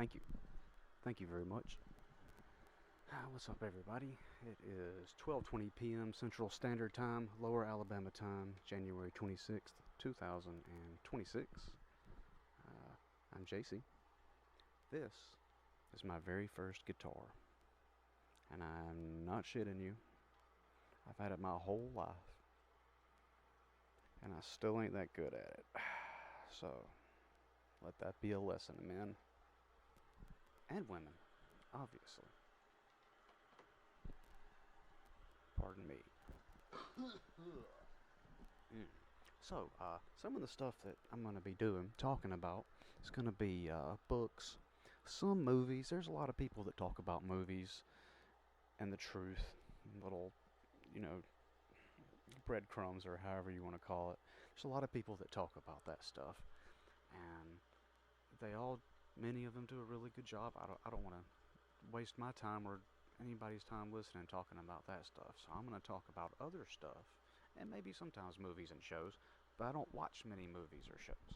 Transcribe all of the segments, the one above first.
Thank you. Thank you very much. What's up, everybody? It is 12:20 p.m. Central Standard Time, Lower Alabama Time, January 26th, 2026. I'm JC. This is my very first guitar, and I'm not shitting you. I've had it my whole life, and I still ain't that good at it. So, let that be a lesson, men and women, obviously. Pardon me. So, some of the stuff that I'm going to be talking about, is going to be books, some movies. There's a lot of people that talk about movies and the truth, little, you know, breadcrumbs or however you want to call it. There's a lot of people that talk about that stuff, and many of them do a really good job. I don't want to waste my time or anybody's time listening talking about that stuff. So I'm going to talk about other stuff, and maybe sometimes movies and shows, but I don't watch many movies or shows.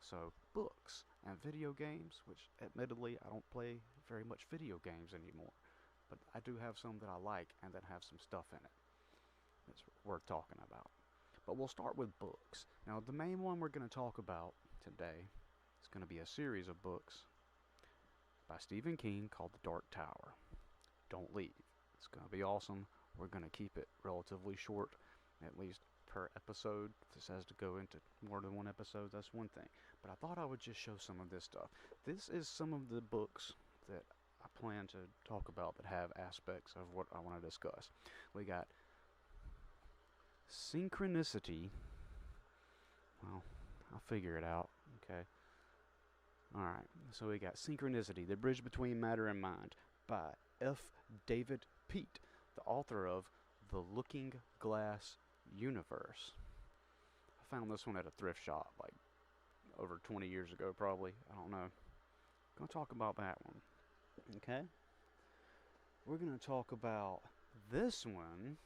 So books and video games, which admittedly I don't play very much video games anymore, but I do have some that I like and that have some stuff in it that's worth talking about. But we'll start with books. Now, the main one we're going to talk about today is going to be a series of books by Stephen King called The Dark Tower. Don't leave. It's going to be awesome. We're going to keep it relatively short, at least per episode. If this has to go into more than one episode, that's one thing. But I thought I would just show some of this stuff. This is some of the books that I plan to talk about that have aspects of what I want to discuss. We got Synchronicity. Well, I'll figure it out. Okay. Alright, so we got Synchronicity, The Bridge Between Matter and Mind by F. David Pete, the author of The Looking Glass Universe. I found this one at a thrift shop like over 20 years ago, probably. I don't know. Gonna talk about that one. Okay? We're gonna talk about this one.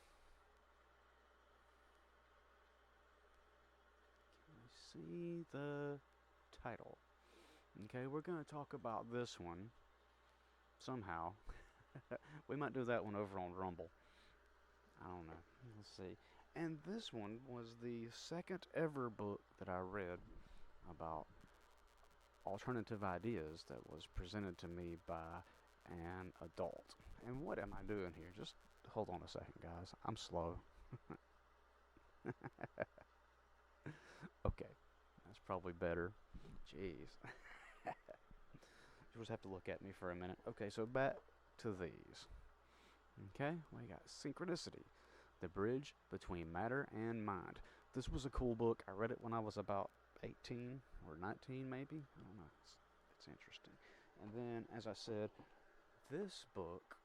Can you see the title? Okay, we're gonna talk about this one somehow. We might do that one over on Rumble. I don't know. Let's see. And this one was the second ever book that I read about alternative ideas that was presented to me by an adult. And what am I doing here? Just hold on a second, guys. I'm slow. Okay. That's probably better. Jeez. You just have to look at me for a minute. Okay, so back to these. Okay, we got Synchronicity, The Bridge Between Matter and Mind. This was a cool book. I read it when I was about 18 or 19 maybe. I don't know. It's interesting. And then, as I said, this book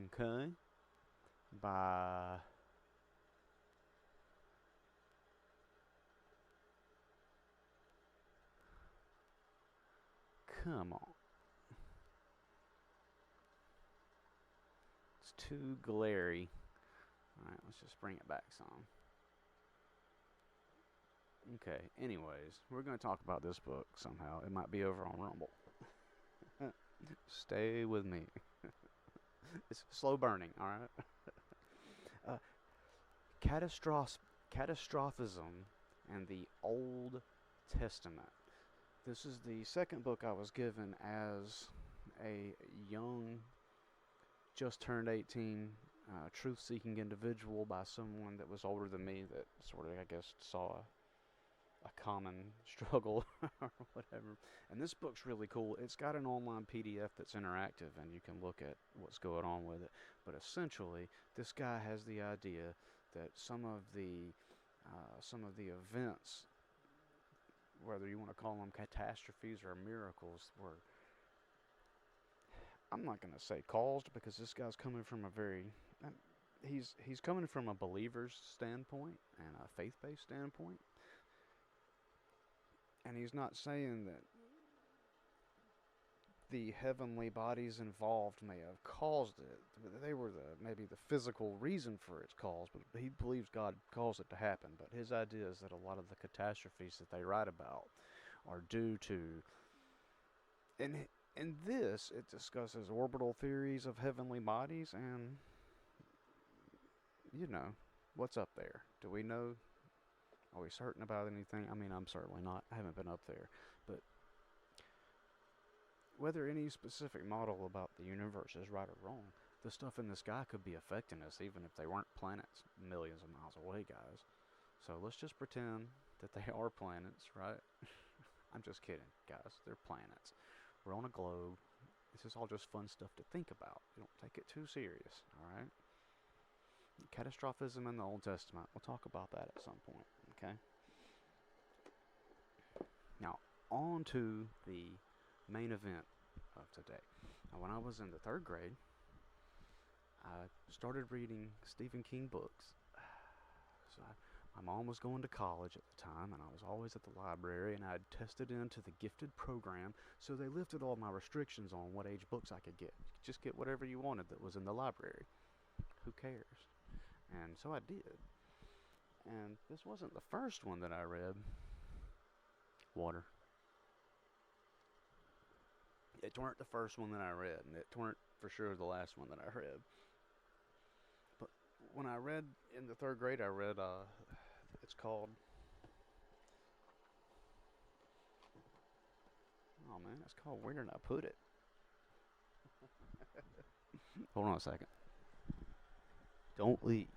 okay, by come on. It's too glary. Alright, let's just bring it back some. Okay, anyways, we're going to talk about this book somehow. It might be over on Rumble. Stay with me. It's slow burning, alright? Catastrophism and the Old Testament. This is the second book I was given as a young, just turned 18, truth-seeking individual by someone that was older than me that sort of, I guess, saw a common struggle or whatever. And this book's really cool. It's got an online PDF that's interactive, and you can look at what's going on with it. But essentially, this guy has the idea that some of the events, whether you want to call them catastrophes or miracles, were, I'm not going to say caused, because this guy's coming from a very, he's coming from a believer's standpoint and a faith-based standpoint. And he's not saying that the heavenly bodies involved may have caused it. They were maybe the physical reason for its cause, but he believes God caused it to happen. But his idea is that a lot of the catastrophes that they write about are due to. And in this, it discusses orbital theories of heavenly bodies and, what's up there. Do we know? Are we certain about anything? I mean, I'm certainly not. I haven't been up there. But whether any specific model about the universe is right or wrong, the stuff in the sky could be affecting us even if they weren't planets millions of miles away, guys. So let's just pretend that they are planets, right? I'm just kidding, guys. They're planets. We're on a globe. This is all just fun stuff to think about. You don't take it too serious, alright? Catastrophism in the Old Testament. We'll talk about that at some point, okay? Now, on to the main event of today. Now, when I was in the 3rd grade, I started reading Stephen King books. So my mom was going to college at the time, and I was always at the library, and I had tested into the gifted program, so they lifted all my restrictions on what age books I could get. You could just get whatever you wanted that was in the library. Who cares? And so I did. And this wasn't the first one that I read. Water. It weren't the first one that I read, and it weren't for sure the last one that I read. But when I read in the 3rd grade, I read, it's called, oh man, it's called Where Did I Put It? Hold on a second. Don't leave.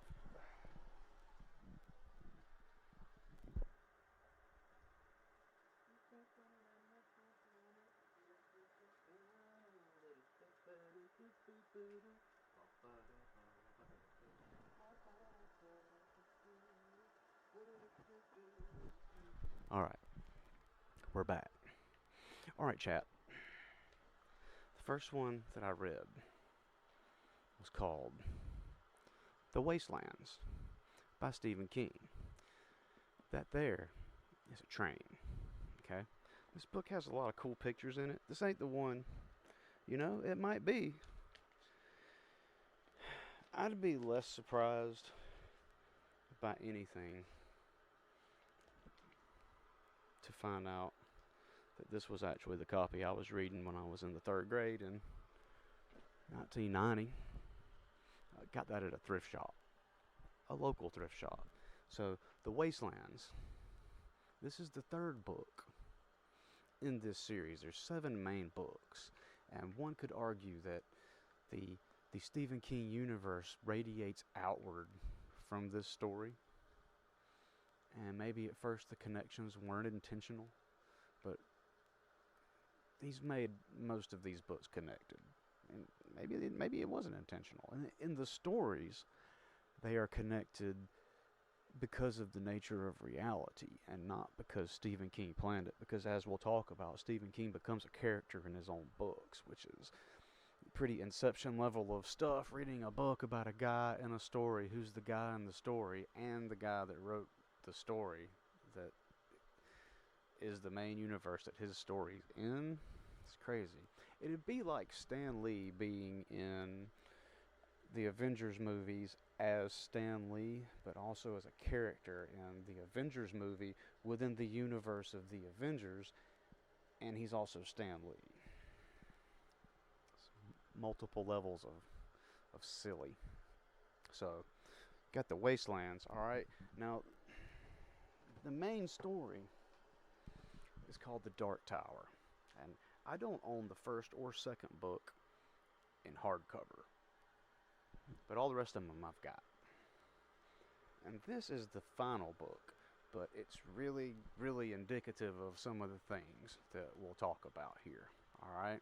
Alright, we're back. Alright, chat. The first one that I read was called The Wastelands by Stephen King. That there is a train, okay? This book has a lot of cool pictures in it. This ain't the one, it might be. I'd be less surprised by anything to find out that this was actually the copy I was reading when I was in the 3rd grade in 1990. I got that at a thrift shop, a local thrift shop. So, The Wastelands. This is the 3rd book in this series. There's 7 main books, and one could argue that the Stephen King universe radiates outward from this story. And maybe at first the connections weren't intentional, but he's made most of these books connected. And maybe it wasn't intentional. And in the stories, they are connected because of the nature of reality and not because Stephen King planned it. Because as we'll talk about, Stephen King becomes a character in his own books, which is pretty Inception level of stuff. Reading a book about a guy in a story who's the guy in the story and the guy that wrote the story that is the main universe that his story's in. It's crazy. It'd be like Stan Lee being in the Avengers movies as Stan Lee, but also as a character in the Avengers movie within the universe of the Avengers, and he's also Stan Lee. Multiple levels of silly. So, got the Wastelands, alright? Now, the main story is called The Dark Tower, and I don't own the 1st or 2nd book in hardcover, but all the rest of them I've got. And this is the final book, but it's really, really indicative of some of the things that we'll talk about here, alright?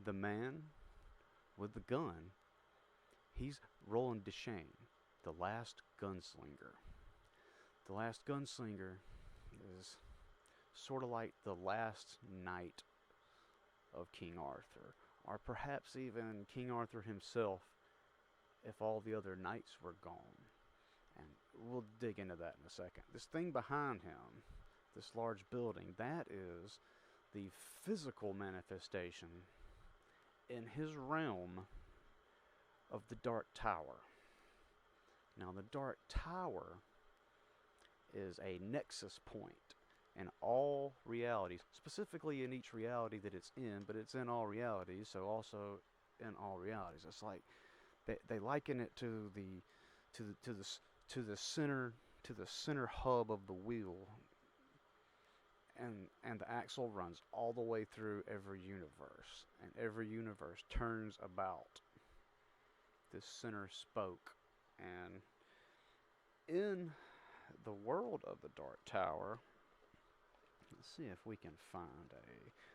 The man with the gun, he's Roland Deschain, the last gunslinger. The last gunslinger is sort of like the last knight of King Arthur, or perhaps even King Arthur himself if all the other knights were gone. And we'll dig into that in a second. This thing behind him, this large building, that is the physical manifestation in his realm of the Dark Tower. Now, the Dark Tower is a nexus point in all realities, specifically in each reality that it's in, but it's in all realities, so also in all realities. It's like they liken it to the center hub of the wheel, and the axle runs all the way through every universe, and every universe turns about this center spoke. And in the world of the Dark Tower, let's see if we can find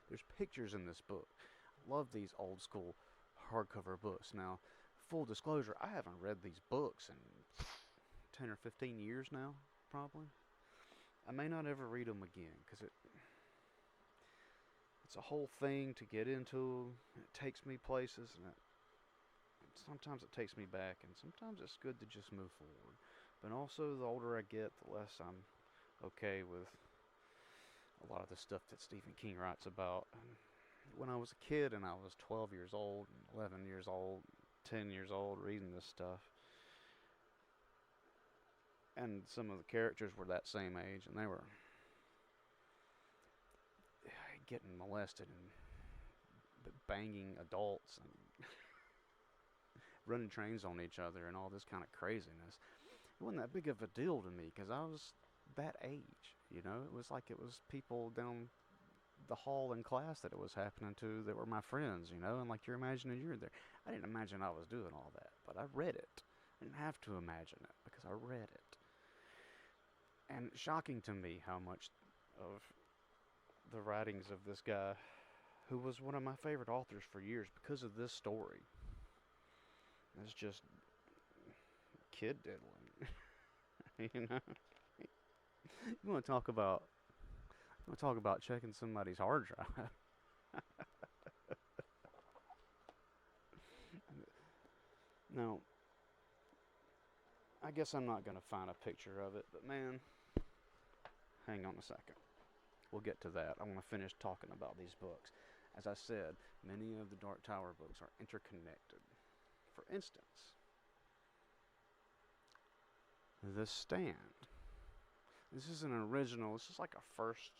there's pictures in this book. I love these old school hardcover books. Now, full disclosure, I haven't read these books in 10 or 15 years now, probably. I may not ever read them again, because it's a whole thing to get into. It takes me places, and sometimes it takes me back, and sometimes it's good to just move forward. But also, the older I get, the less I'm okay with a lot of the stuff that Stephen King writes about. And when I was a kid, and I was 12 years old, 11 years old, 10 years old, reading this stuff, and some of the characters were that same age, and they were getting molested and banging adults and running trains on each other and all this kind of craziness. It wasn't that big of a deal to me, because I was that age, It was like it was people down the hall in class that it was happening to that were my friends, and like you're imagining you're there. I didn't imagine I was doing all that, but I read it. I didn't have to imagine it, because I read it. And it's shocking to me how much of the writings of this guy, who was one of my favorite authors for years because of this story, it's just kid diddling. You want to talk about checking somebody's hard drive. Now, I guess I'm not going to find a picture of it, but man, hang on a second. We'll get to that. I want to finish talking about these books. As I said, many of the Dark Tower books are interconnected. For instance, The Stand. This is an original. This is like a first.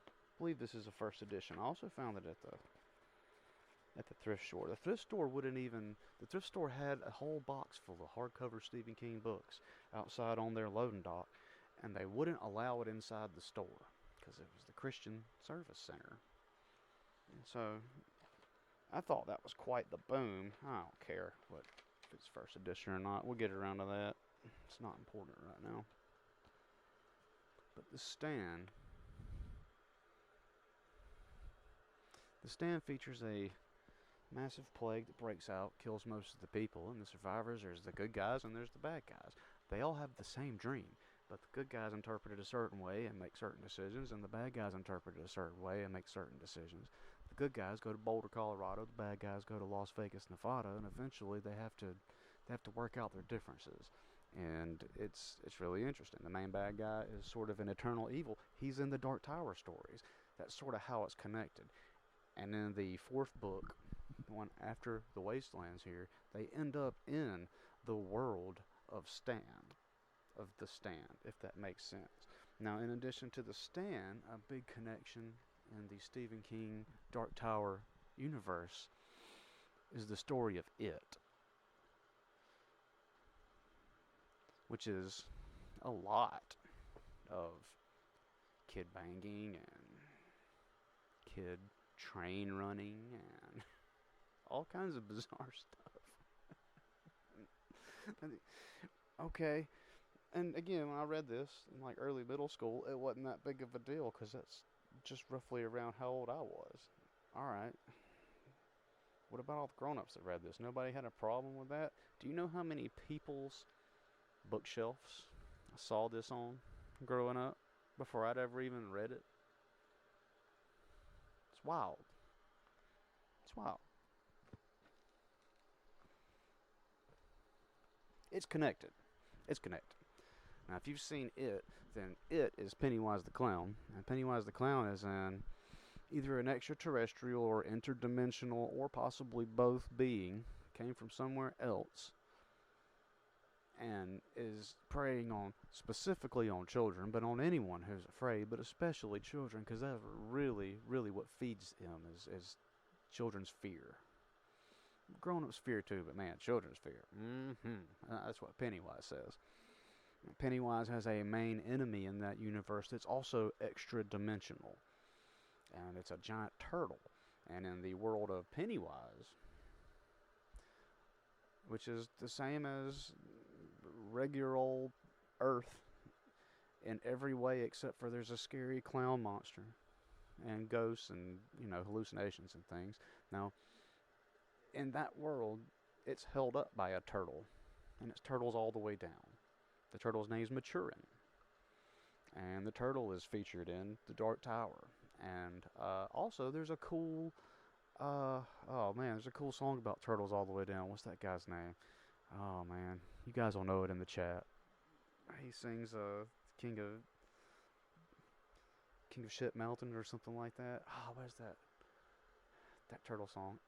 I believe this is a first edition. I also found it at the thrift store. The thrift store the thrift store had a whole box full of hardcover Stephen King books outside on their loading dock, and they wouldn't allow it inside the store because it was the Christian Service Center. And so I thought that was quite the boom. I don't care if it's first edition or not. We'll get around to that. It's not important right now. But The Stand features a massive plague that breaks out, kills most of the people, and the survivors, there's the good guys and there's the bad guys. They all have the same dream, but the good guys interpret it a certain way and make certain decisions, and the bad guys interpret it a certain way and make certain decisions. The good guys go to Boulder, Colorado, the bad guys go to Las Vegas, Nevada, and eventually they have to work out their differences. And it's really interesting. The main bad guy is sort of an eternal evil. He's in the Dark Tower stories. That's sort of how it's connected. And in the fourth book, the one after the Wastelands here, they end up in the world of the Stand, if that makes sense. Now, in addition to the Stand, a big connection in the Stephen King Dark Tower universe is the story of It, which is a lot of kid banging and kid train running and all kinds of bizarre stuff. Okay, and again, when I read this in like early middle school, it wasn't that big of a deal because that's just roughly around how old I was. Alright, what about all the grown-ups that read this? Nobody had a problem with that? Do you know how many people's bookshelves I saw this on growing up before I'd ever even read it? It's wild. It's wild. It's connected. It's connected. Now, if you've seen It, then It is Pennywise the Clown. And Pennywise the Clown is in either an extraterrestrial or interdimensional or possibly both being came from somewhere else and is preying on specifically on children, but on anyone who's afraid, but especially children, because that's really what feeds him is children's fear. Grown-ups fear too, but man, children's fear. That's what Pennywise says. Pennywise has a main enemy in that universe that's also extra-dimensional, and it's a giant turtle. And in the world of Pennywise, which is the same as regular old Earth in every way except for there's a scary clown monster and ghosts and, hallucinations and things. Now, in that world, it's held up by a turtle, and its turtles all the way down. The turtle's name's Maturin, and the turtle is featured in the Dark Tower. And also, there's a cool, there's a cool song about turtles all the way down. What's that guy's name? Oh man, you guys will know it in the chat. He sings King of Shit Mountain or something like that. Where's that? That turtle song.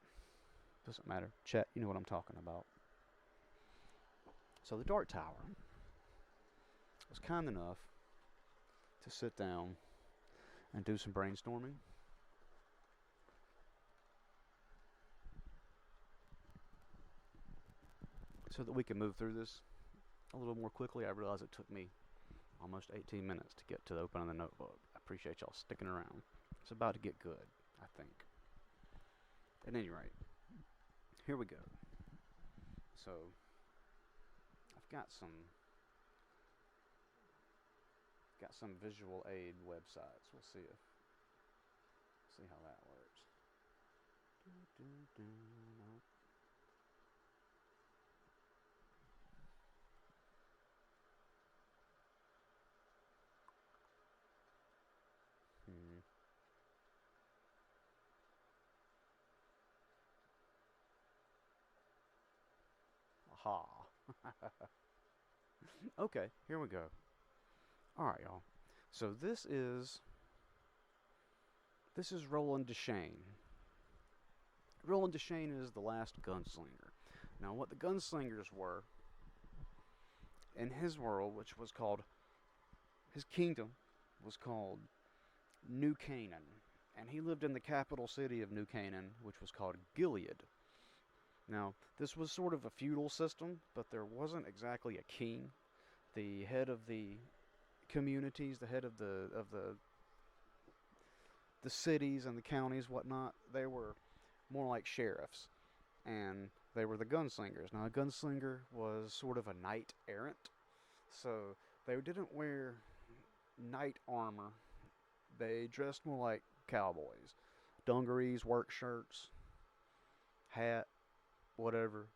Doesn't matter. Chat, you know what I'm talking about. So the Dark Tower was kind enough to sit down and do some brainstorming. So that we can move through this a little more quickly. I realize it took me almost 18 minutes to get to opening the notebook. I appreciate y'all sticking around. It's about to get good, I think. At any rate, here we go. So, I've got some visual aid websites. We'll see how that works. Nope. Aha. Okay, here we go. Alright, y'all. So this is Roland Deschain. Roland Deschain is the last gunslinger. Now, what the gunslingers were in his world, which was called, his kingdom was called New Canaan, and he lived in the capital city of New Canaan, which was called Gilead. Now, this was sort of a feudal system, but there wasn't exactly a king. The head of the communities, the head of the cities and the counties, whatnot, they were more like sheriffs, and they were the gunslingers. Now, a gunslinger was sort of a knight errant, so they didn't wear knight armor. They dressed more like cowboys. Dungarees, work shirts, hat, whatever,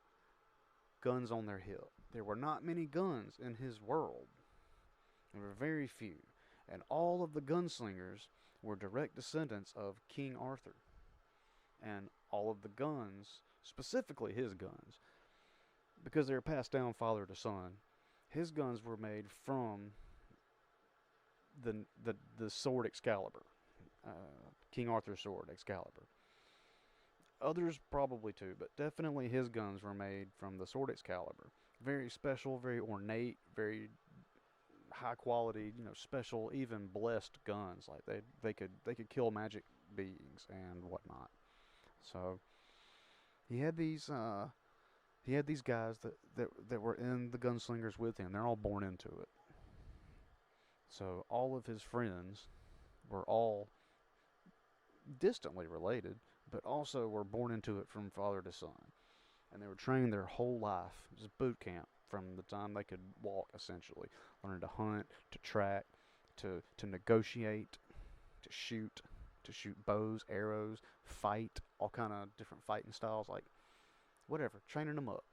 guns on their hip. There were not many guns in his world. There were very few. And all of the gunslingers were direct descendants of King Arthur. And all of the guns, specifically his guns, because they were passed down father to son, his guns were made from the sword Excalibur. King Arthur's sword, Excalibur. Others probably too, but definitely his guns were made from the sword Excalibur. Very special, very ornate, very high quality, special, even blessed guns. Like they could kill magic beings and whatnot. So he had these guys that were in the gunslingers with him. They're all born into it. So all of his friends were all distantly related, but also were born into it from father to son. And they were trained their whole life. It was boot camp from the time they could walk, essentially. Learning to hunt, to track, to negotiate, to shoot bows, arrows, fight, all kind of different fighting styles, like whatever, training them up,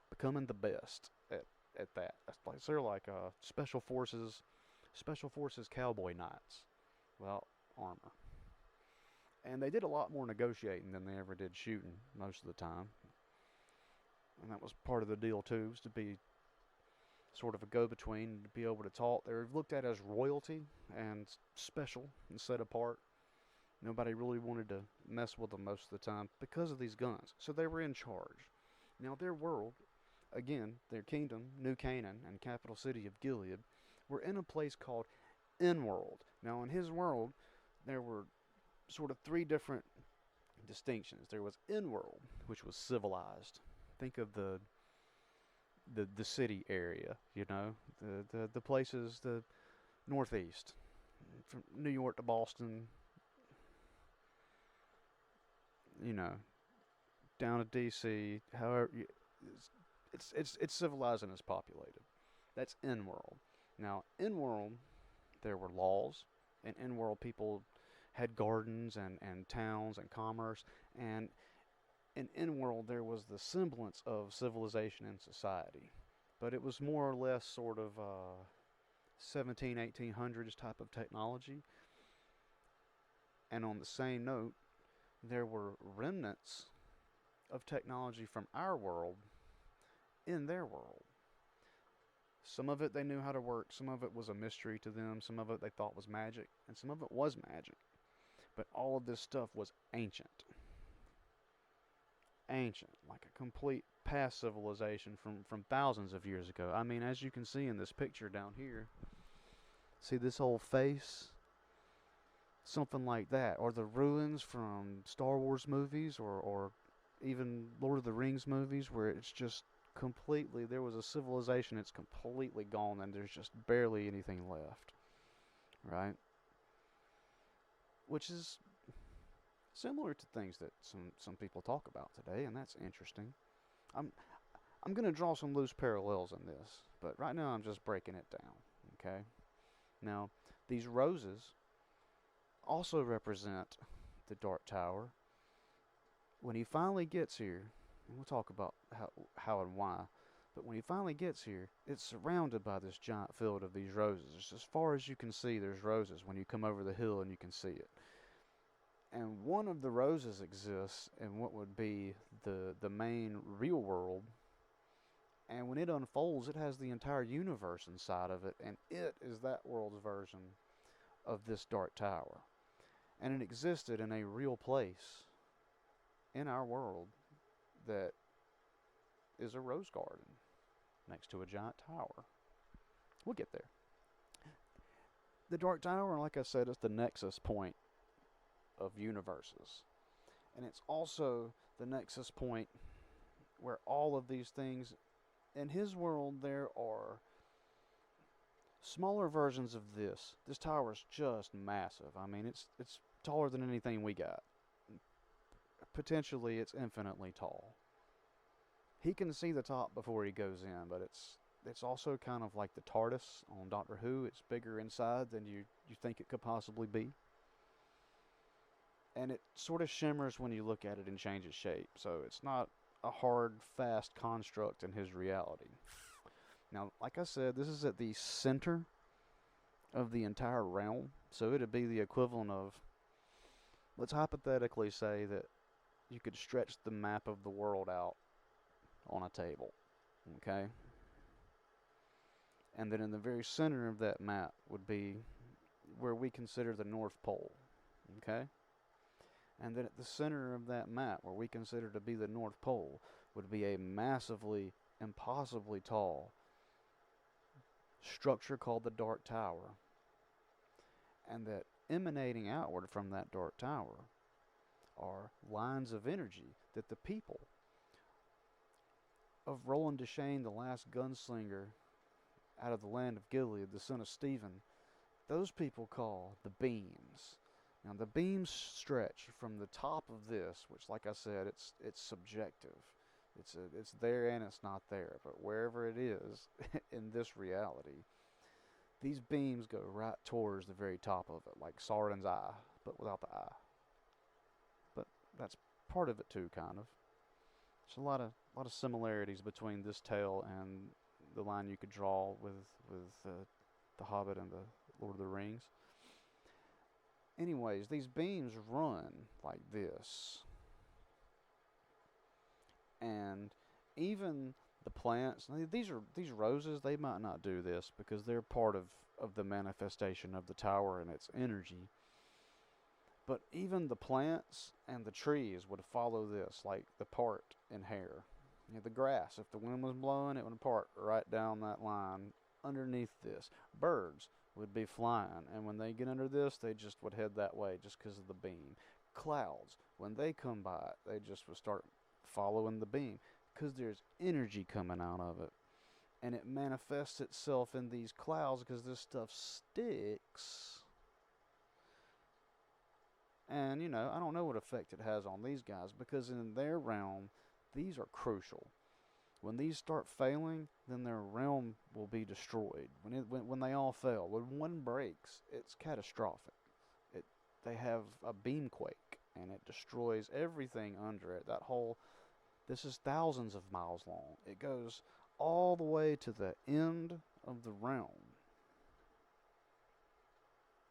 becoming the best at that. They're like special forces cowboy knights without armor. And they did a lot more negotiating than they ever did shooting most of the time. And that was part of the deal too, was to be sort of a go-between, to be able to talk. They were looked at as royalty and special and set apart. Nobody really wanted to mess with them most of the time because of these guns. So they were in charge. Now, their world, again, their kingdom, New Canaan and capital city of Gilead, were in a place called In-world. Now, in his world, there were sort of three different distinctions. There was In-world, which was civilized. Think of the city area, the places, the Northeast, from New York to Boston, you know, down to D.C. However, it's civilized and it's populated. That's In-world. Now, In-world, there were laws, and In-world people had gardens and towns and commerce, and in world there was the semblance of civilization and society, but it was more or less sort of 17, 1800s type of technology. And on the same note, there were remnants of technology from our world in their world. Some of it they knew how to work, some of it was a mystery to them, some of it they thought was magic, and some of it was magic. But all of this stuff was ancient. Ancient, like a complete past civilization from thousands of years ago. I mean, as you can see in this picture down here, see this whole face? Something like that. Or the ruins from Star Wars movies, or even Lord of the Rings movies, where it's just completely, there was a civilization, it's completely gone, and there's just barely anything left. Right? Which is similar to things that some people talk about today, and that's interesting. I'm going to draw some loose parallels in this, but right now I'm just breaking it down, okay? Now, these roses also represent the Dark Tower. When he finally gets here, and we'll talk about how and why, but when he finally gets here, it's surrounded by this giant field of these roses. As far as you can see, there's roses when you come over the hill and you can see it. And one of the roses exists in what would be the main real world. And when it unfolds, it has the entire universe inside of it. And it is that world's version of this Dark Tower. And it existed in a real place in our world that is a rose garden next to a giant tower. We'll get there. The Dark Tower, like I said, is the nexus point of universes. And it's also the nexus point where all of these things, in his world, there are smaller versions of this. This tower is just massive. I mean, it's taller than anything we got. Potentially, it's infinitely tall. He can see the top before he goes in, but it's also kind of like the TARDIS on Doctor Who. It's bigger inside than you think it could possibly be. And it sort of shimmers when you look at it and changes shape. So it's not a hard, fast construct in his reality. Now, like I said, this is at the center of the entire realm. So it'd be the equivalent of, let's hypothetically say that you could stretch the map of the world out on a table. Okay? And then in the very center of that map would be where we consider the North Pole. Okay? And then at the center of that map, where we consider to be the North Pole, would be a massively, impossibly tall structure called the Dark Tower. And that emanating outward from that Dark Tower are lines of energy that the people of Roland Deschain, the last gunslinger out of the land of Gilead, the son of Stephen, those people call the beams. Now, the beams stretch from the top of this, which, like I said, it's subjective. It's there and it's not there. But wherever it is in this reality, these beams go right towards the very top of it, like Sauron's eye, but without the eye. But that's part of it too, kind of. There's a lot of similarities between this tale and the line you could draw with the Hobbit and the Lord of the Rings. Anyways, these beams run like this. And even the plants, these roses, they might not do this because they're part of the manifestation of the tower and its energy. But even the plants and the trees would follow this, like the part in hair. You know, the grass, if the wind was blowing, it would part right down that line underneath this. Birds would be flying, and when they get under this, they just would head that way just because of the beam. Clouds, when they come by, they just would start following the beam because there's energy coming out of it. And it manifests itself in these clouds because this stuff sticks. And, I don't know what effect it has on these guys because in their realm, these are crucial. When these start failing, then their realm will be destroyed. When they all fail, when one breaks, it's catastrophic. They have a beam quake, and it destroys everything under it. This is thousands of miles long. It goes all the way to the end of the realm.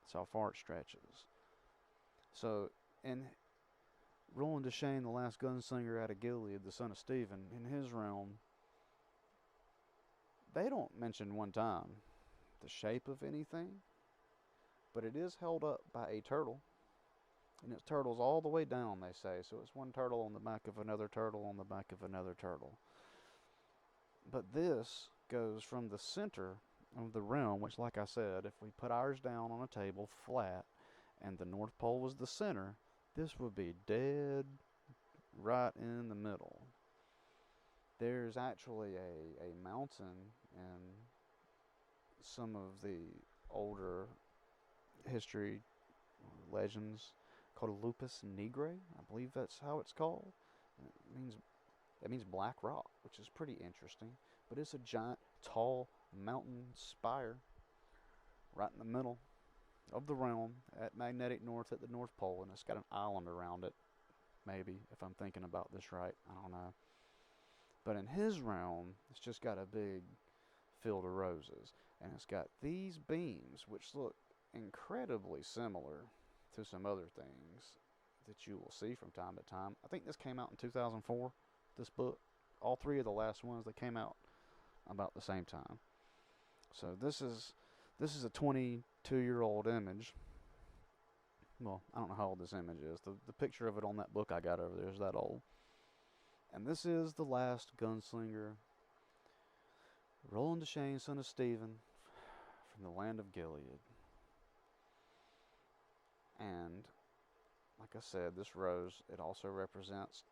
That's how far it stretches. So, in Roland Deschain, the last gunslinger out of Gilead, the son of Stephen, in his realm, they don't mention one time the shape of anything, but it is held up by a turtle. And it's turtles all the way down, they say. So it's one turtle on the back of another turtle on the back of another turtle. But this goes from the center of the realm, which, like I said, if we put ours down on a table flat and the North Pole was the center, this would be dead right in the middle. There's actually a mountain in some of the older history legends called Lupus Nigre. I believe that's how it's called. It means black rock, which is pretty interesting. But it's a giant, tall mountain spire right in the middle of the realm at magnetic north at the North Pole, and it's got an island around it. Maybe, if I'm thinking about this right, I don't know. But in his realm, it's just got a big field of roses, and it's got these beams which look incredibly similar to some other things that you will see from time to time. I think this came out in 2004, this book. All three of the last ones, they came out about the same time. So this is a 22-year-old image. Well, I don't know how old this image is. The picture of it on that book I got over there is that old. And this is the last gunslinger, Roland Deschain, son of Stephen, from the land of Gilead. And, like I said, this rose, it also represents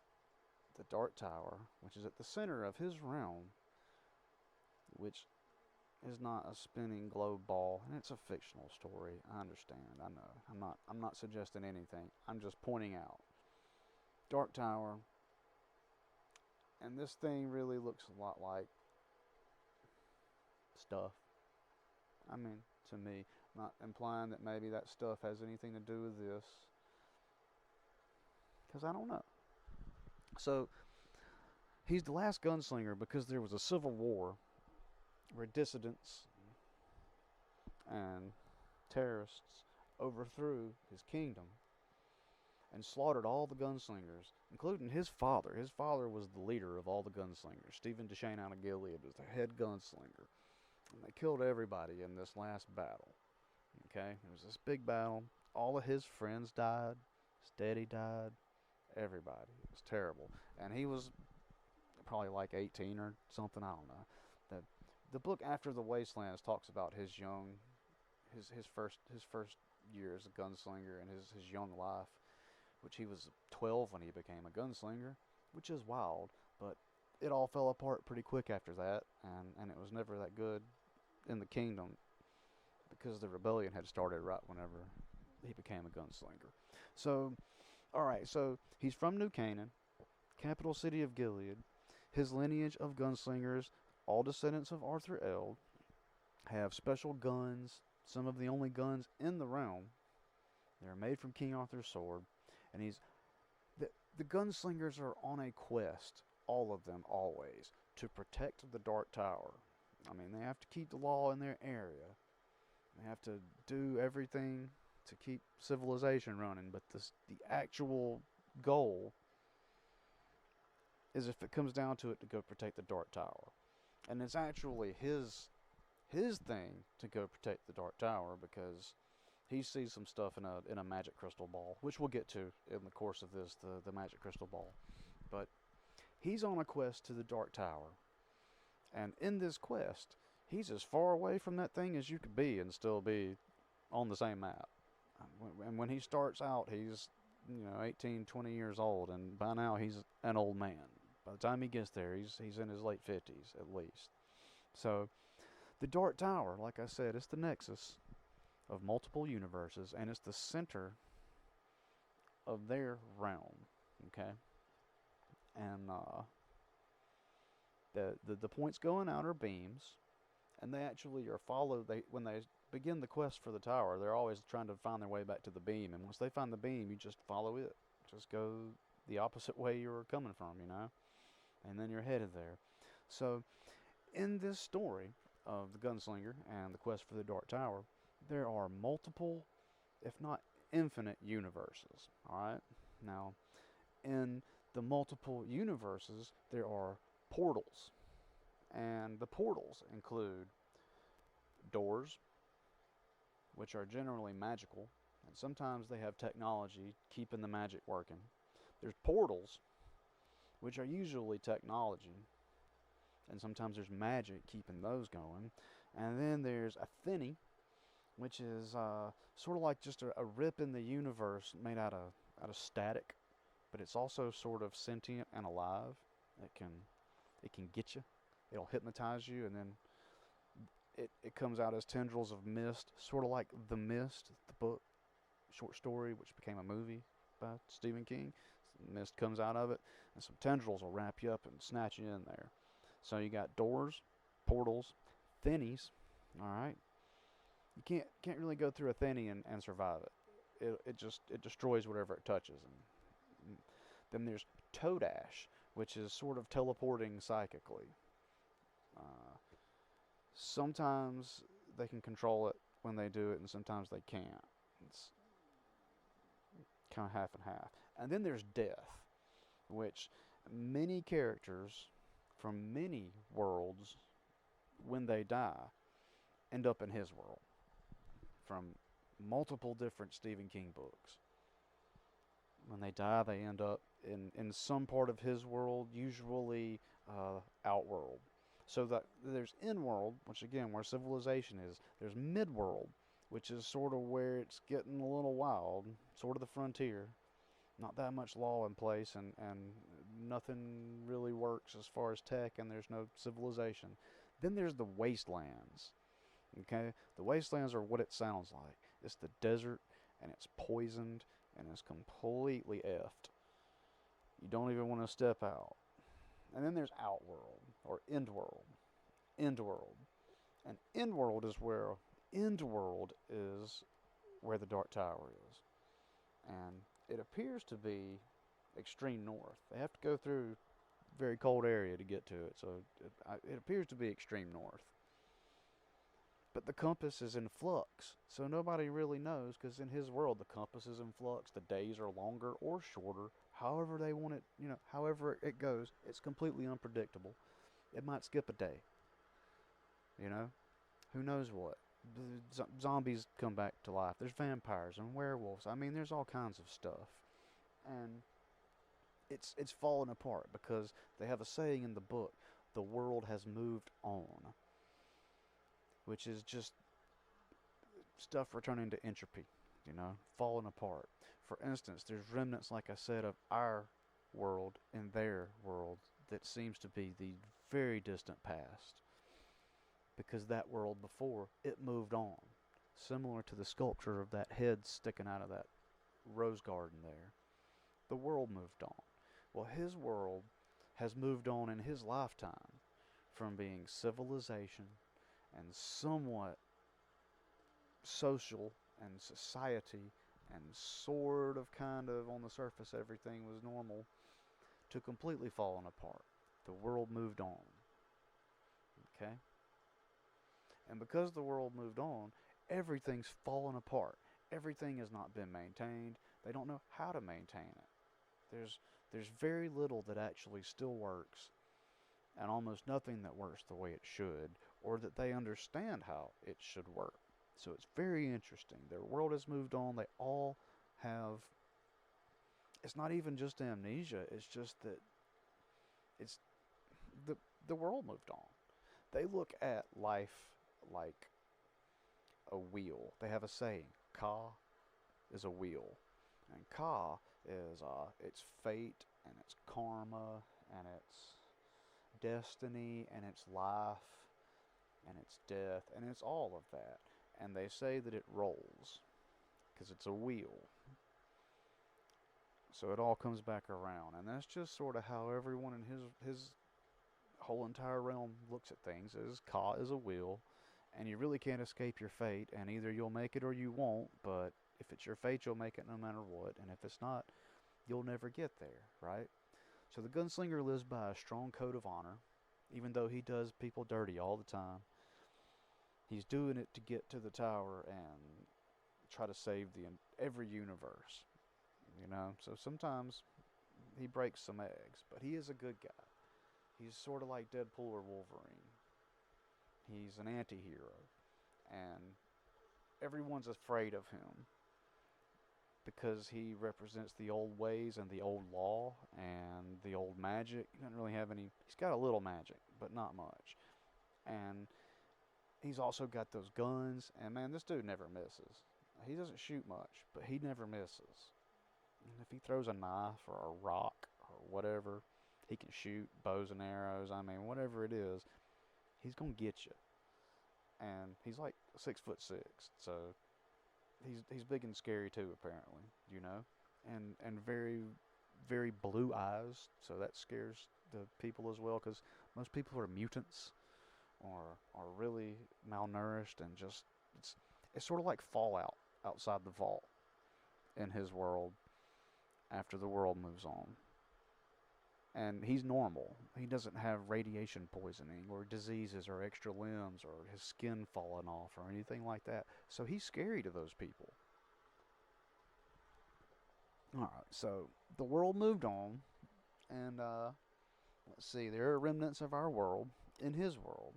the Dark Tower, which is at the center of his realm, which is not a spinning globe ball, and it's a fictional story. I understand. I know. I'm not suggesting anything. I'm just pointing out. Dark Tower, and this thing really looks a lot like stuff. I mean, to me, not implying that maybe that stuff has anything to do with this, because I don't know. So, he's the last gunslinger because there was a civil war where dissidents and terrorists overthrew his kingdom and slaughtered all the gunslingers, including his father. His father was the leader of all the gunslingers. Stephen Deschain out of Gilead was the head gunslinger. And they killed everybody in this last battle. Okay? It was this big battle. All of his friends died. His daddy died. Everybody. It was terrible. And he was probably like 18 or something. I don't know. The book After the Wastelands talks about his first year as a gunslinger and his young life, which he was 12 when he became a gunslinger, which is wild, but it all fell apart pretty quick after that, and it was never that good in the kingdom because the rebellion had started right whenever he became a gunslinger. So, alright, so he's from New Canaan, capital city of Gilead. His lineage of gunslingers, all descendants of Arthur Eld, have special guns, some of the only guns in the realm. They're made from King Arthur's sword. And the gunslingers are on a quest, all of them, always, to protect the Dark Tower. I mean, they have to keep the law in their area. They have to do everything to keep civilization running. But the actual goal is, if it comes down to it, to go protect the Dark Tower. And it's actually his thing to go protect the Dark Tower, because he sees some stuff in a magic crystal ball, which we'll get to in the course of this, the magic crystal ball. But he's on a quest to the Dark Tower, and in this quest, he's as far away from that thing as you could be and still be on the same map. And when he starts out, he's 18, 20 years old, and by now he's an old man. By the time he gets there, he's in his late 50s at least. So the Dark Tower, like I said, it's the nexus of multiple universes, and it's the center of their realm. Okay, and the points going out are beams, and they actually are followed. They when they begin the quest for the tower, they're always trying to find their way back to the beam, and once they find the beam, you just follow it. Just go the opposite way you were coming from, and then you're headed there. So, in this story of the gunslinger and the quest for the Dark Tower, there are multiple, if not infinite, universes. Alright? Now, in the multiple universes, there are portals. And the portals include doors, which are generally magical, and sometimes they have technology keeping the magic working. There's portals, which are usually technology, and sometimes there's magic keeping those going. And then there's a thinny, which is sort of like just a rip in the universe made out of static, but it's also sort of sentient and alive. It can get you. It'll hypnotize you, and then it comes out as tendrils of mist, sort of like The Mist, the book, short story, which became a movie by Stephen King. Mist comes out of it, and some tendrils will wrap you up and snatch you in there. So you got doors, portals, thinnies. All right, you can't really go through a thinny and survive it. It destroys whatever it touches. And then there's Toadash, which is sort of teleporting psychically. Sometimes they can control it when they do it, and sometimes they can't. It's kind of half and half. And then there's Death, which many characters from many worlds, when they die, end up in his world from multiple different Stephen King books. When they die, they end up in some part of his world, usually Outworld. So that there's in-world, which again, where civilization is. There's mid-world, which is sort of where it's getting a little wild, sort of the frontier. Not that much law in place, and nothing really works as far as tech, and there's no civilization. Then there's the wastelands. Okay, the wastelands are what it sounds like. It's the desert, and it's poisoned, and it's completely effed. You don't even want to step out. And then there's Outworld, or Endworld. Endworld. And Endworld is where the Dark Tower is. And it appears to be extreme north. They have to go through a very cold area to get to it, so it appears to be extreme north. But the compass is in flux, so nobody really knows, because in his world, the compass is in flux. The days are longer or shorter, however they want it, however it goes. It's completely unpredictable. It might skip a day. Who knows what? Zombies come back to life. There's vampires and werewolves. I mean, there's all kinds of stuff. And it's falling apart because they have a saying in the book, the world has moved on, which is just stuff returning to entropy, falling apart. For instance, there's remnants, like I said, of our world in their world that seems to be the very distant past, because that world before, it moved on. Similar to the sculpture of that head sticking out of that rose garden there. The world moved on. Well, his world has moved on in his lifetime from being civilization and somewhat social and society and sort of kind of on the surface everything was normal to completely falling apart. The world moved on. Okay? And because the world moved on, everything's fallen apart. Everything has not been maintained. They don't know how to maintain it. There's very little that actually still works, and almost nothing that works the way it should, or that they understand how it should work. So it's very interesting. Their world has moved on. They all have. It's not even just amnesia. It's just that it's the the world moved on. They look at life like a wheel. They have a saying: "Ka is a wheel," and Ka is it's fate and it's karma and it's destiny and it's life and it's death and it's all of that. And they say that it rolls because it's a wheel. So it all comes back around, and that's just sort of how everyone in his whole entire realm looks at things. Is Ka is a wheel, and you really can't escape your fate. And either you'll make it or you won't. But if it's your fate, you'll make it no matter what. And if it's not, you'll never get there, right? So the gunslinger lives by a strong code of honor, even though he does people dirty all the time. He's doing it to get to the tower and try to save the every universe. So sometimes he breaks some eggs, but he is a good guy. He's sort of like Deadpool or Wolverine. He's an anti-hero, and everyone's afraid of him because he represents the old ways and the old law and the old magic. He doesn't really have any. He's got a little magic, but not much. And he's also got those guns, and man, this dude never misses. He doesn't shoot much, but he never misses. And if he throws a knife or a rock or whatever, he can shoot bows and arrows. I mean, whatever it is, he's gonna get you. And he's like 6'6", so he's big and scary too, apparently. And very very blue eyes, so that scares the people as well, because most people are mutants or are really malnourished and just it's sort of like Fallout outside the vault in his world after the world moves on. And he's normal. He doesn't have radiation poisoning or diseases or extra limbs or his skin falling off or anything like that. So he's scary to those people. Alright, so the world moved on, and let's see, there are remnants of our world in his world.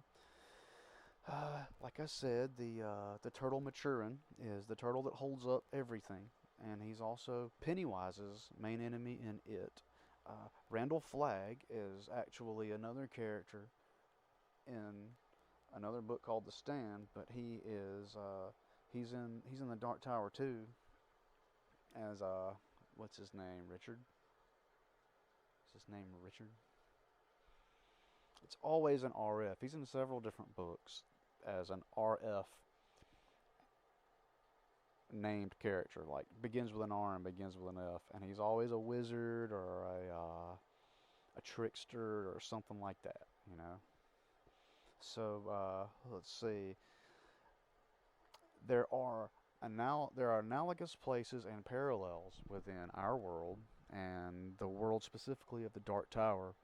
Like I said, the turtle Maturin is the turtle that holds up everything, and he's also Pennywise's main enemy in it. Randall Flagg is actually another character in another book called The Stand, but he's in the Dark Tower too, as what's his name, Richard? Is his name Richard? It's always an RF. He's in several different books as an RF named character, like begins with an R and begins with an F, and he's always a wizard or a trickster or something like that. So let's see. There are there are analogous places and parallels within our world and the world specifically of the Dark Tower,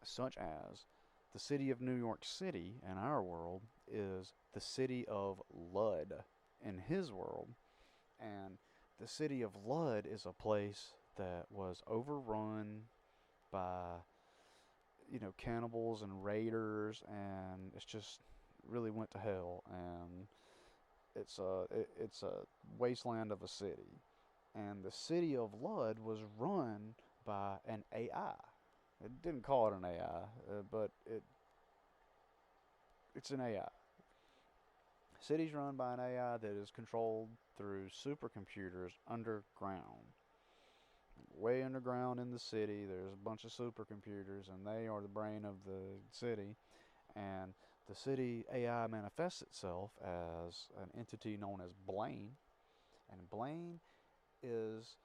such as the city of New York City in our world is the city of Lud in his world, and the city of Lud is a place that was overrun by cannibals and raiders, and it's just really went to hell, and it's a wasteland of a city, and the city of Lud was run by an AI. It didn't call it an AI, but it's an AI. City's run by an AI that is controlled through supercomputers underground. Way underground in the city, there's a bunch of supercomputers, and they are the brain of the city. And the city AI manifests itself as an entity known as Blaine. And Blaine is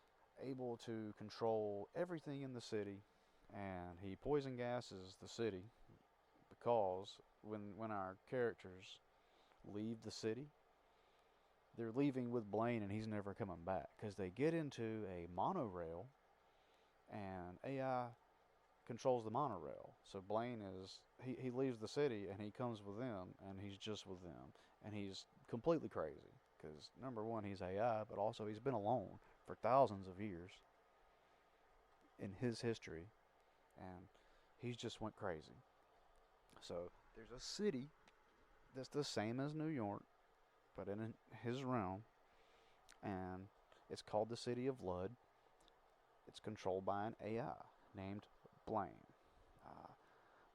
able to control everything in the city, and he poison gases the city because when our characters leave the city, they're leaving with Blaine, and he's never coming back because they get into a monorail, and AI controls the monorail. So Blaine he leaves the city and he comes with them, and he's just with them, and he's completely crazy because number one, he's AI, but also he's been alone for thousands of years in his history, and he's just went crazy. So there's a city that's the same as New York, but in his realm, and it's called the City of Blood. It's controlled by an AI named Blaine. Uh,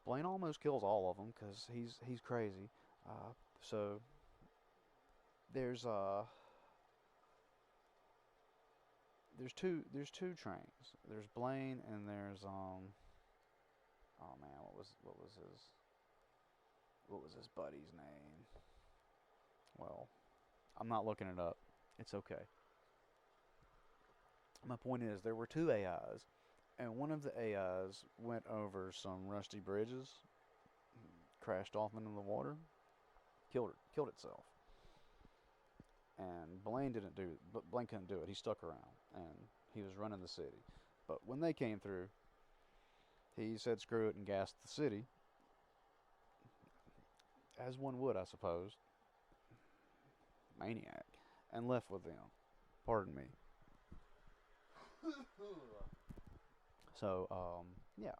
Blaine almost kills all of them because he's crazy. So there's there's two trains. There's Blaine and there's oh man, what was his buddy's name? Well, I'm not looking it up. It's okay. My point is there were two AIs, and one of the AIs went over some rusty bridges, crashed off into the water, killed itself. And Blaine couldn't do it. He stuck around, and he was running the city. But when they came through, he said screw it and gassed the city, as one would, I suppose. Maniac. And left with them. Pardon me. So, yeah.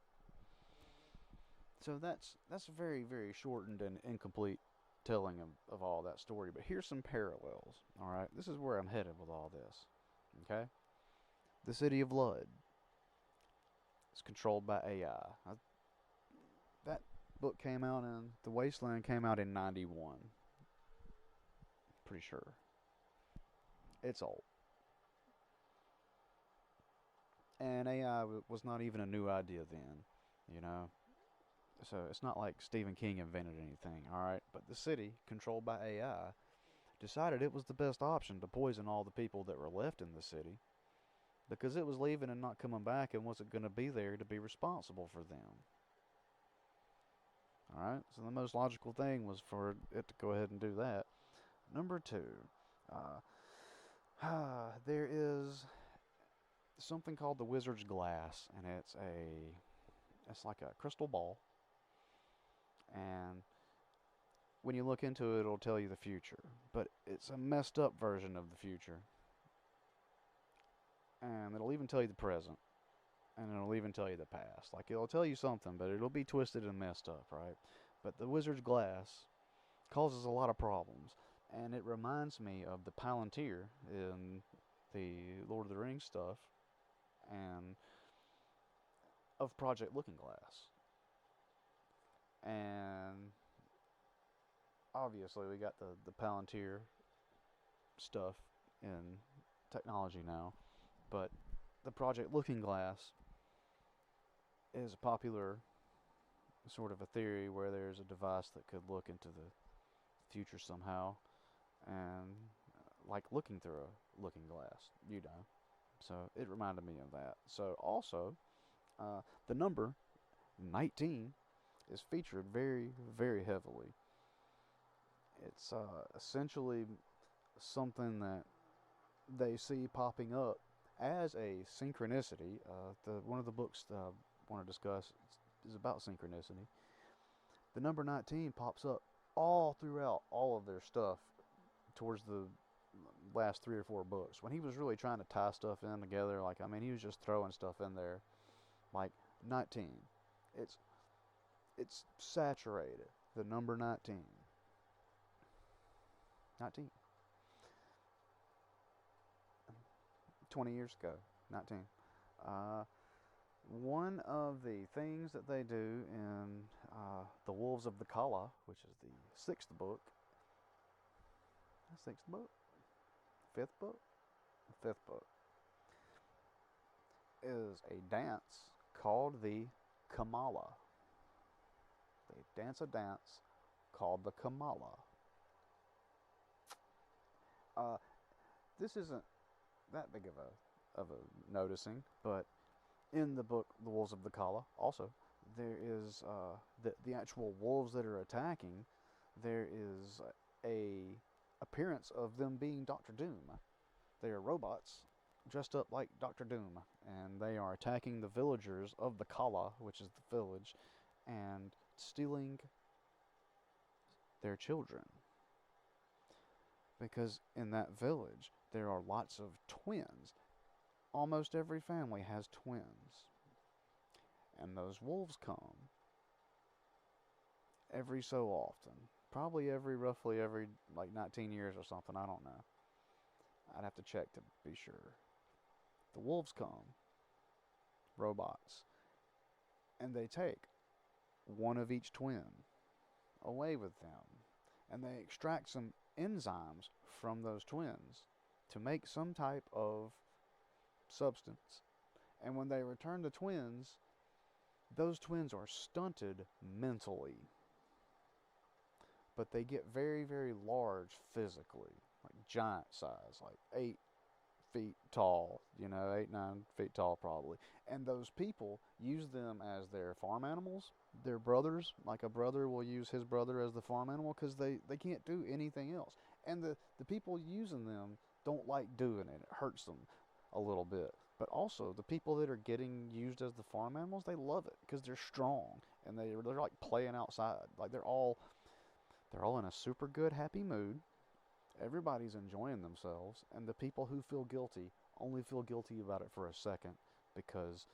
So that's a very, very shortened and incomplete telling of all that story. But here's some parallels. All right, this is where I'm headed with all this. Okay, the City of Blood is controlled by AI. That book came out in The Wasteland came out in '91. Pretty sure. It's old. And AI was not even a new idea then, you know. So it's not like Stephen King invented anything, all right? But the city, controlled by AI, decided it was the best option to poison all the people that were left in the city because it was leaving and not coming back and wasn't going to be there to be responsible for them. All right? So the most logical thing was for it to go ahead and do that. Number two, there is something called the Wizard's Glass, and it's like a crystal ball, and when you look into it, it'll tell you the future, but it's a messed up version of the future, and it'll even tell you the present, and it'll even tell you the past. Like, it'll tell you something, but it'll be twisted and messed up, right? But the Wizard's Glass causes a lot of problems, and it reminds me of the Palantir in the Lord of the Rings stuff, and of Project Looking Glass. And obviously we got the Palantir stuff in technology now, but the Project Looking Glass is a popular sort of a theory where there's a device that could look into the future somehow, and like looking through a looking glass, you know. So it reminded me of that. So also, the number 19 is featured very, very heavily. It's essentially something that they see popping up as a synchronicity. One of the books that I want to discuss is about synchronicity. The number 19 pops up all throughout all of their stuff towards the last 3 or 4 books. When he was really trying to tie stuff in together, like, I mean, he was just throwing stuff in there. Like 19. It's saturated. The number 19. 19. 20 years ago. 19. One of the things that they do in The Wolves of the Kala, which is the 6th book. 6th book? 5th book? 5th book. Is a dance called the Kamala. They dance a dance called the Kamala. This isn't that big of a noticing, but in the book The Wolves of the Kala, also there is the actual wolves that are attacking. There is a appearance of them being Doctor Doom. They are robots dressed up like Doctor Doom, and they are attacking the villagers of the Kala, which is the village, and stealing their children. Because in that village, there are lots of twins. Almost every family has twins. And those wolves come every so often, Probably roughly every like 19 years or something. I don't know. I'd have to check to be sure. The wolves come, robots, and they take one of each twin away with them, and they extract some enzymes from those twins to make some type of substance. And when they return the twins, those twins are stunted mentally, but they get very, very large physically, like giant size, like 8 feet tall, 8, 9 feet tall probably. And those people use them as their farm animals, their brothers. Like a brother will use his brother as the farm animal because they can't do anything else. And the people using them don't like doing it. It hurts them a little bit. But also, the people that are getting used as the farm animals, they love it because they're strong and they're like playing outside. Like they're all in a super good, happy mood. Everybody's enjoying themselves, and the people who feel guilty only feel guilty about it for a second because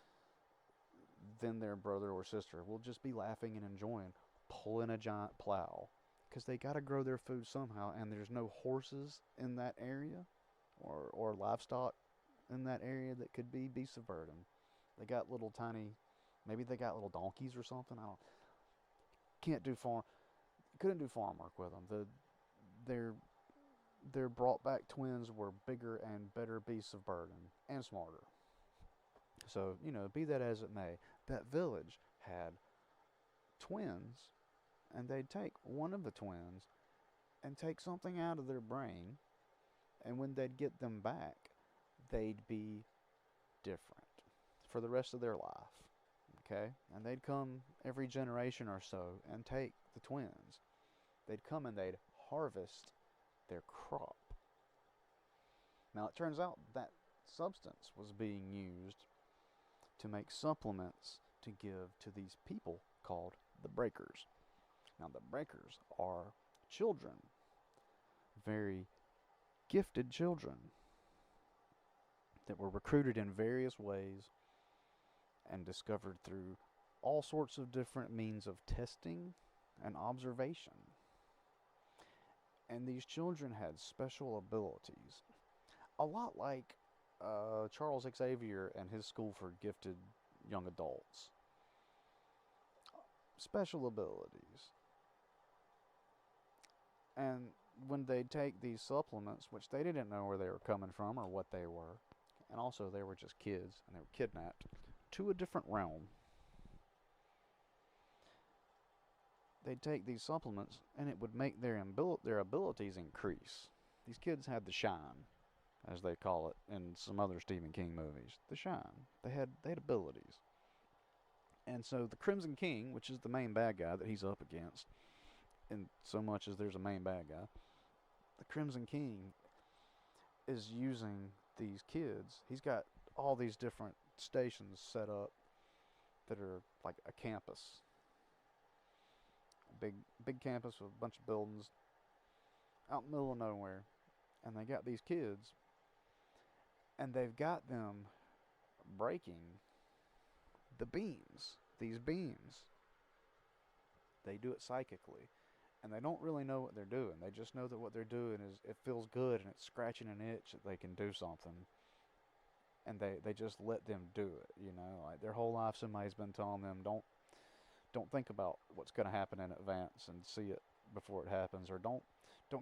then their brother or sister will just be laughing and enjoying pulling a giant plow because they got to grow their food somehow, and there's no horses in that area or livestock in that area that could be beasts of burden. They got little tiny, maybe they got little donkeys or something. I don't. Can't do farm. Couldn't do farm work with them. Their brought back twins were bigger and better beasts of burden and smarter. So, be that as it may, that village had twins, and they'd take one of the twins and take something out of their brain, and when they'd get them back, they'd be different for the rest of their life. Okay? And they'd come every generation or so and take the twins. They'd come and they'd harvest their crop. Now, it turns out that substance was being used to make supplements to give to these people called the breakers. Now, the breakers are children, very gifted children that were recruited in various ways and discovered through all sorts of different means of testing and observation. And these children had special abilities, a lot like Charles Xavier and his school for gifted young adults. Special abilities. And when they take these supplements, which they didn't know where they were coming from or what they were, and also they were just kids and they were kidnapped to a different realm. They'd take these supplements and it would make their abilities increase. These kids had the shine, as they call it in some other Stephen King movies. The shine. They had abilities. And so the Crimson King, which is the main bad guy that he's up against, in so much as there's a main bad guy, the Crimson King is using these kids. He's got all these different stations set up that are like a campus. Big campus with a bunch of buildings out in the middle of nowhere. And they got these kids, and they've got them breaking the beams. These beams. They do it psychically. And they don't really know what they're doing. They just know that what they're doing is, it feels good and it's scratching an itch that they can do something. And they just let them do it, Like their whole life somebody's been telling them, don't think about what's going to happen in advance and see it before it happens. Or don't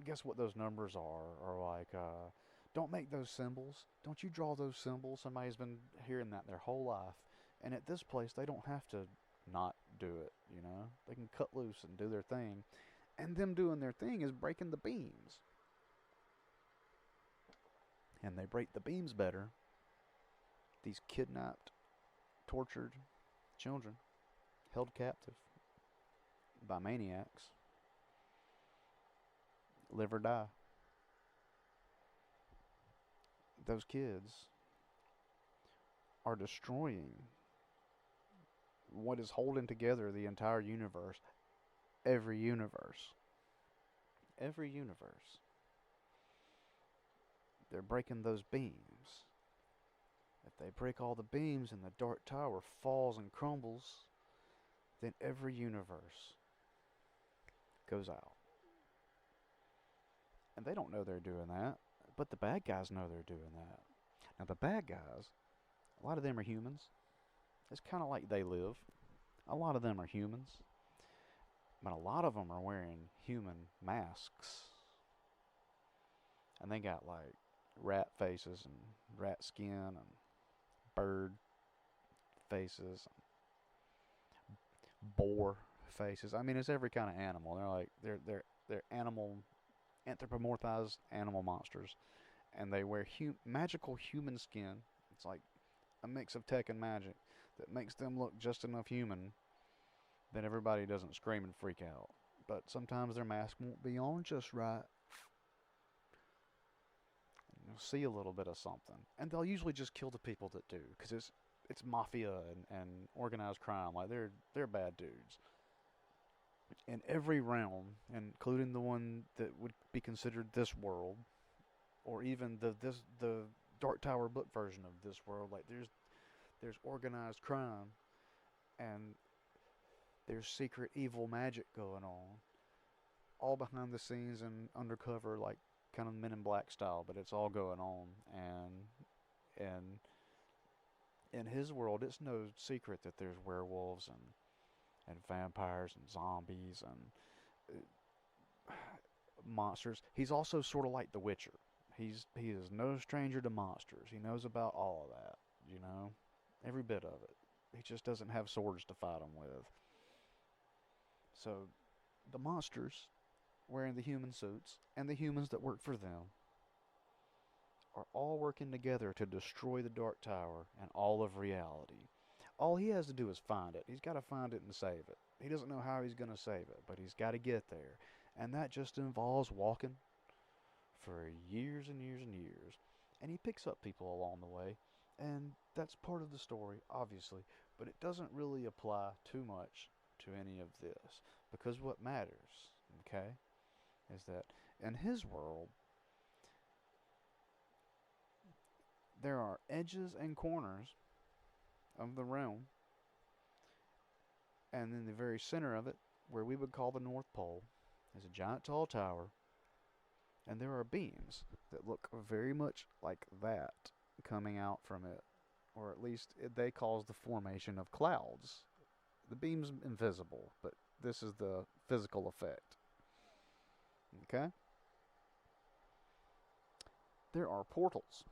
guess what those numbers are. Or like, don't make those symbols. Don't you draw those symbols. Somebody's been hearing that their whole life. And at this place, they don't have to not do it, They can cut loose and do their thing. And them doing their thing is breaking the beams. And they break the beams better. These kidnapped, tortured children, held captive by maniacs, live or die. Those kids are destroying what is holding together the entire universe. Every universe. Every universe. They're breaking those beams. If they break all the beams and the dark tower falls and crumbles, then every universe goes out. And they don't know they're doing that, but the bad guys know they're doing that. Now, the bad guys, a lot of them are humans. It's kind of like They Live. A lot of them are humans, but a lot of them are wearing human masks. And they got like rat faces and rat skin and bird faces and boar faces. I mean, it's every kind of animal. They're animal anthropomorphized animal monsters, and they wear magical human skin. It's like a mix of tech and magic that makes them look just enough human that everybody doesn't scream and freak out. But sometimes their mask won't be on just right. You'll see a little bit of something, and they'll usually just kill the people that do, because it's mafia and organized crime. Like they're bad dudes. In every realm, including the one that would be considered this world, or even the Dark Tower book version of this world, like there's organized crime and there's secret evil magic going on, all behind the scenes and undercover, like kind of Men in Black style, but it's all going on. And in his world, it's no secret that there's werewolves and vampires and zombies and monsters. He's also sort of like The Witcher. He is no stranger to monsters. He knows about all of that, every bit of it. He just doesn't have swords to fight them with. So the monsters wearing the human suits and the humans that work for them are all working together to destroy the Dark Tower and all of reality. All he has to do is find it. He's got to find it and save it. He doesn't know how he's going to save it, but he's got to get there. And that just involves walking for years and years and years. And he picks up people along the way. And that's part of the story, obviously. But it doesn't really apply too much to any of this. Because what matters, okay, is that in his world, there are edges and corners of the realm, and in the very center of it, where we would call the North Pole, is a giant tall tower, and there are beams that look very much like that coming out from it, or at least they cause the formation of clouds. The beam's invisible, but this is the physical effect. Okay? There are portals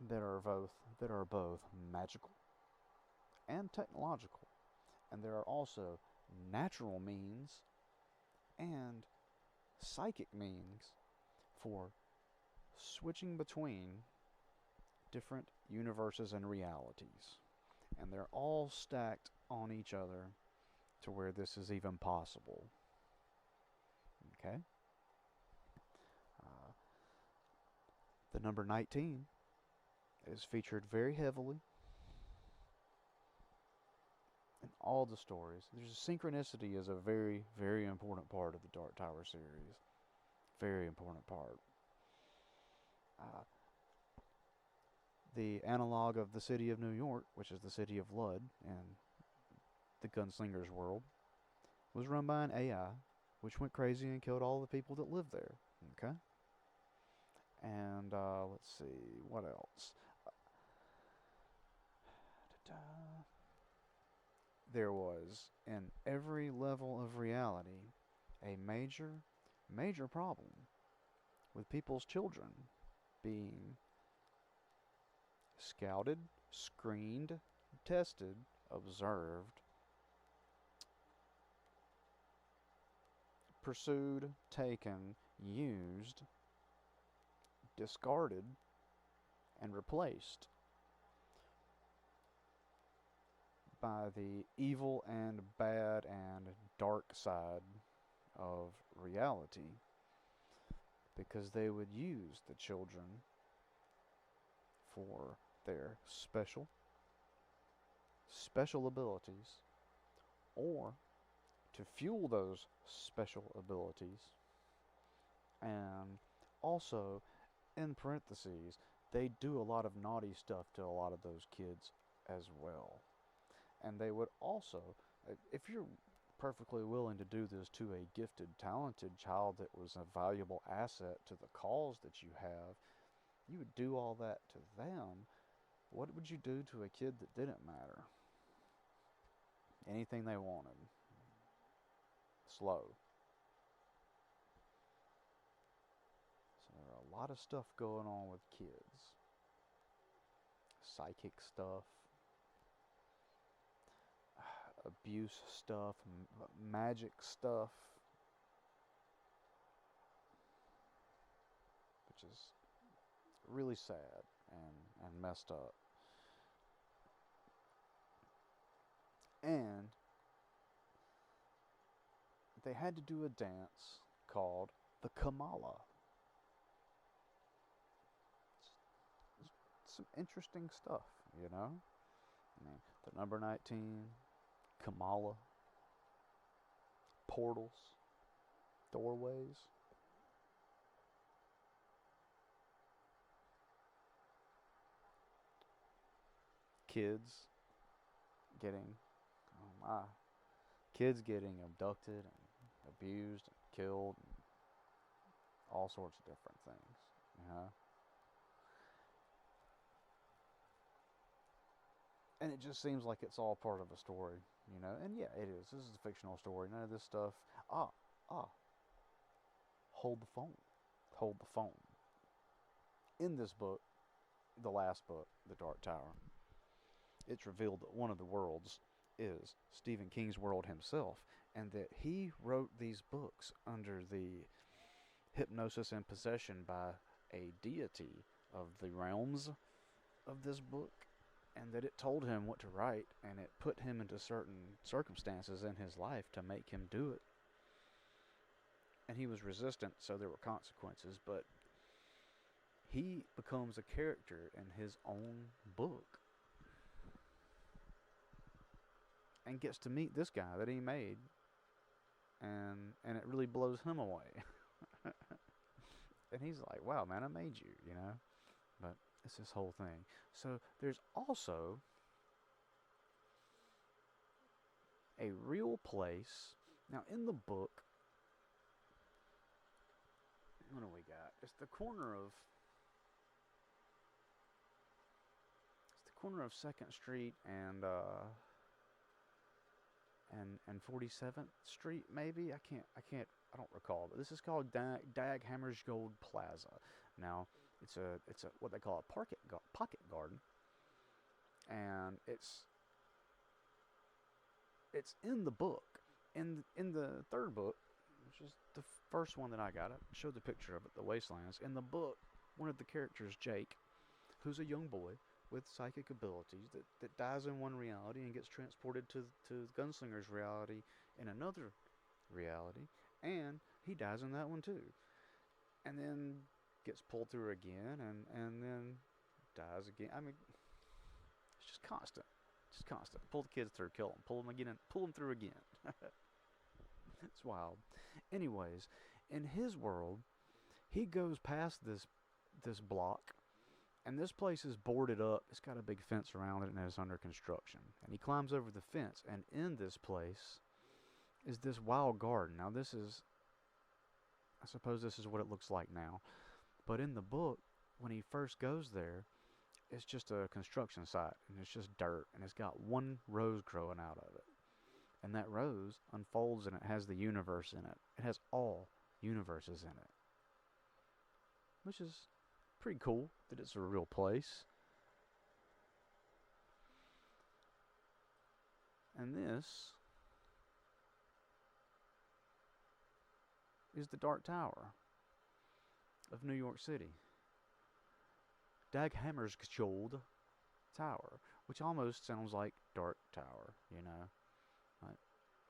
that are both magical and technological, and there are also natural means and psychic means for switching between different universes and realities, and they're all stacked on each other to where this is even possible. Okay? The number 19 is featured very heavily in all the stories. Synchronicity is a very, very important part of the Dark Tower series. Very important part. The analog of the city of New York, which is the city of Lud in the Gunslinger's world, was run by an AI, which went crazy and killed all the people that lived there. Okay? And let's see, what else? There was, in every level of reality, a major, major problem with people's children being scouted, screened, tested, observed, pursued, taken, used, discarded, and replaced by the evil and bad and dark side of reality, because they would use the children for their special abilities, or to fuel those special abilities, and also, in parentheses, they do a lot of naughty stuff to a lot of those kids as well. And they would also, if you're perfectly willing to do this to a gifted, talented child that was a valuable asset to the cause that you have, you would do all that to them. What would you do to a kid that didn't matter? Anything they wanted. Slow. So there are a lot of stuff going on with kids. Psychic stuff, abuse stuff, magic stuff, which is really sad and messed up. And they had to do a dance called the Kamala. It's some interesting stuff, you know? I mean, the number 19, Kamala, portals, doorways. Kids getting, oh my, kids getting abducted and abused and killed and all sorts of different things, you know? And it just seems like it's all part of a story, you know? And yeah, it is. This is a fictional story. None of this stuff. Hold the phone. Hold the phone. In this book, the last book, The Dark Tower, it's revealed that one of the worlds is Stephen King's world himself, and that he wrote these books under the hypnosis and possession by a deity of the realms of this book, and that it told him what to write, and it put him into certain circumstances in his life to make him do it. And he was resistant, so there were consequences, but he becomes a character in his own book and gets to meet this guy that he made, and it really blows him away. And he's like, wow, man, I made you, you know? But it's this whole thing. So there's also a real place. Now, in the book, what do we got? It's the corner of 2nd Street and 47th Street, maybe. I don't recall. But this is called Dag Hammarskjöld Plaza. Now, it's a what they call a pocket garden, and it's in the book. In the third book, which is the first one that I got, I showed the picture of it, the Wastelands. In the book, one of the characters, Jake, who's a young boy with psychic abilities that dies in one reality and gets transported to Gunslinger's reality in another reality, and he dies in that one too, and then gets pulled through again, and then dies again. I mean, it's just constant. Pull the kids through, kill them, pull them again, and pull them through again. It's wild. Anyways, in his world, he goes past this block, and this place is boarded up. It's got a big fence around it, and it's under construction. And he climbs over the fence, and in this place is this wild garden. Now, I suppose this is what it looks like now. But in the book, when he first goes there, it's just a construction site, and it's just dirt, and it's got one rose growing out of it. And that rose unfolds, and it has the universe in it. It has all universes in it, which is pretty cool that it's a real place. And this is the Dark Tower of New York City. Dag Hammarskjöld Tower, which almost sounds like Dark Tower, you know. Like,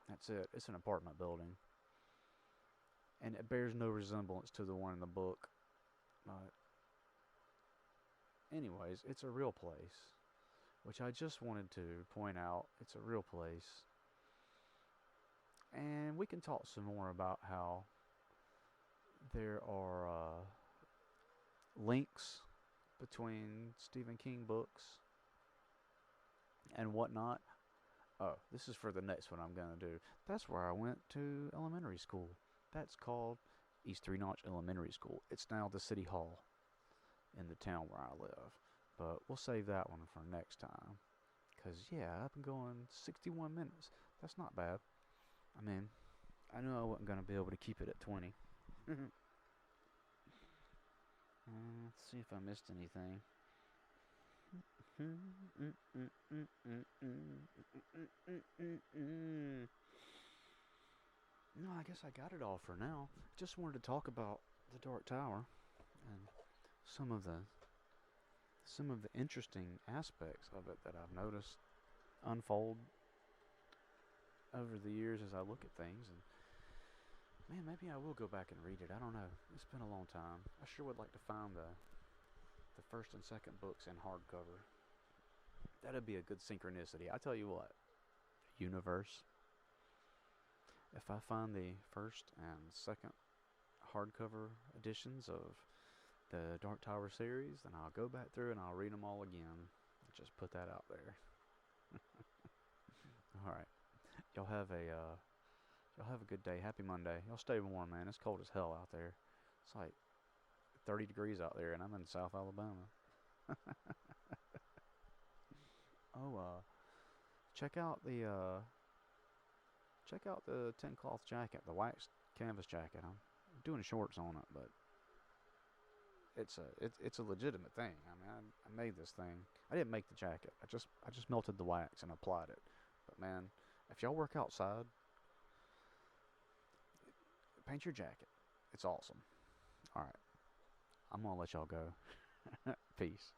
that's it. It's an apartment building. And it bears no resemblance to the one in the book. Anyways, it's a real place, which I just wanted to point out. It's a real place. And we can talk some more about how there are links between Stephen King books and whatnot. Oh, this is for the next one I'm gonna do. That's where I went to elementary school. That's called East Three Notch Elementary School. It's now the city hall in the town where I live. But we'll save that one for next time. Cause yeah, I've been going 61 minutes. That's not bad. I mean, I knew I wasn't gonna be able to keep it at 20. Let's see if I missed anything. No, I guess I got it all for now. Just wanted to talk about the Dark Tower and some of the some of the interesting aspects of it that I've noticed unfold over the years as I look at things. And man, maybe I will go back and read it. I don't know. It's been a long time. I sure would like to find the first and second books in hardcover. That'd be a good synchronicity. I tell you what, universe. If I find the first and second hardcover editions of the Dark Tower series, then I'll go back through and I'll read them all again. Just put that out there. All right, y'all have a y'all have a good day. Happy Monday. Y'all stay warm, man. It's cold as hell out there. It's like 30 degrees out there, and I'm in South Alabama. Oh, check out the check out the tin cloth jacket, the waxed canvas jacket. I'm doing shorts on it, but it's a legitimate thing. I mean, I made this thing. I didn't make the jacket. I just melted the wax and applied it. But man, if y'all work outside, paint your jacket. It's awesome. All right, I'm gonna let y'all go. Peace.